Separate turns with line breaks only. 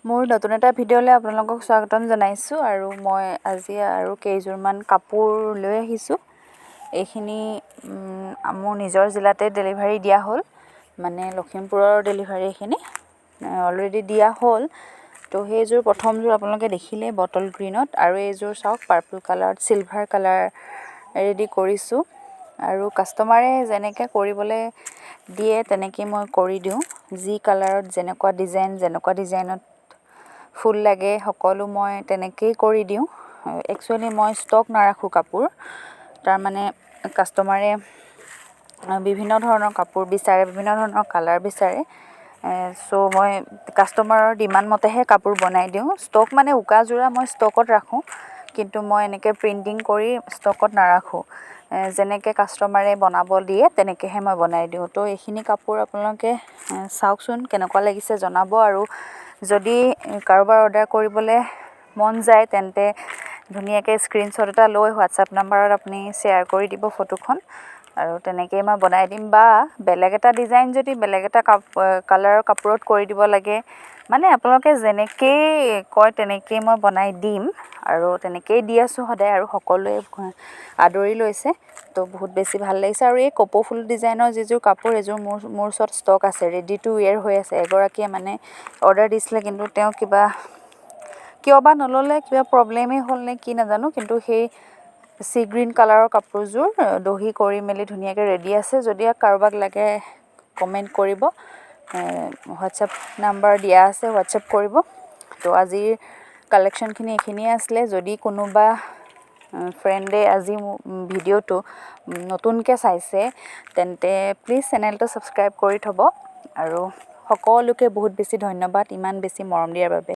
মোৰ নতুন এটা ভিডিঅ'লৈ আপোনালোকক স্বাগতম জনাইছোঁ আৰু মই আজি আৰু কেইযোৰমান কাপোৰ লৈ আহিছোঁ। এইখিনি মোৰ নিজৰ জিলাতে ডেলিভাৰী দিয়া হ'ল, মানে লখিমপুৰৰ ডেলিভাৰী এইখিনি অলৰেডি দিয়া হ'ল। তো সেইযোৰ প্ৰথমযোৰ আপোনালোকে দেখিলে বটল গ্ৰীণত, আৰু এইযোৰ চাওক পাৰ্পল কালাৰত চিলভাৰ কালাৰ ৰেডি কৰিছোঁ। আৰু কাষ্টমাৰে যেনেকৈ কৰিবলৈ দিয়ে তেনেকৈ মই কৰি দিওঁ। যি কালাৰত যেনেকুৱা ডিজাইনত ফুল লাগে সকলো মই তেনেকেই কৰি দিওঁ। একচুৱেলি মই ষ্টক নাৰাখোঁ কাপোৰ, তাৰমানে কাষ্টমাৰে বিভিন্ন ধৰণৰ কাপোৰ বিচাৰে, বিভিন্ন ধৰণৰ কালাৰ বিচাৰে। চ' মই কাষ্টমাৰৰ ডিমাণ্ড মতেহে কাপোৰ বনাই দিওঁ। ষ্টক মানে উকা যোৰা মই ষ্টকত ৰাখোঁ, কিন্তু মই এনেকৈ প্ৰিণ্টিং কৰি ষ্টকত নাৰাখোঁ। যেনেকৈ কাষ্টমাৰে বনাব দিয়ে তেনেকৈহে মই বনাই দিওঁ। তো এইখিনি কাপোৰ আপোনালোকে চাওকচোন কেনেকুৱা লাগিছে জনাব, আৰু যদি কাৰোবাৰ অৰ্ডাৰ কৰিবলৈ মন যায় তেন্তে ধুনীয়াকৈ স্ক্ৰীনশ্বট এটা লৈ হোৱাটছআপ নাম্বাৰত আপুনি শ্বেয়াৰ কৰি দিব ফটোখন, আৰু তেনেকৈয়ে মই বনাই দিম। বা বেলেগ এটা ডিজাইন যদি বেলেগ এটা কালাৰৰ কাপোৰত কৰি দিব লাগে, মানে আপোনালোকে যেনেকৈয়ে কয় তেনেকৈয়ে মই বনাই দিম, আৰু তেনেকৈয়ে দি আছোঁ সদায়, আৰু সকলোৱে আদৰি লৈছে। তো বহুত বেছি ভাল লাগিছে। আৰু এই কপৌ ফুল ডিজাইনৰ যিযোৰ কাপোৰ, এইযোৰ মোৰ ওচৰত ষ্টক আছে, ৰেডি টু ৱেৰ হৈ আছে। এগৰাকীয়ে মানে অৰ্ডাৰ দিছিলে, কিন্তু তেওঁ কিয় বা নল'লে, কিবা প্ৰব্লেমেই হ'ল নে কি নাজানো, কিন্তু সেই চি গ্ৰীণ কালাৰৰ কাপোৰযোৰ দহি কৰি মেলি ধুনীয়াকৈ ৰেডি আছে। যদি কাৰোবাক লাগে কমেণ্ট কৰিব, হোৱাটছআপ নাম্বাৰ দিয়া আছে, হোৱাটছআপ কৰিব। তো আজিৰ কালেকশ্যনখিনি এইখিনিয়ে আছিলে। যদি কোনোবা ফ্ৰেণ্ডে আজি ভিডিঅ'টো নতুনকৈ চাইছে তেন্তে প্লিজ চেনেলটো ছাবস্ক্ৰাইব কৰি থ'ব, আৰু সকলোকে বহুত বেছি ধন্যবাদ ইমান বেছি মৰম দিয়াৰ বাবে।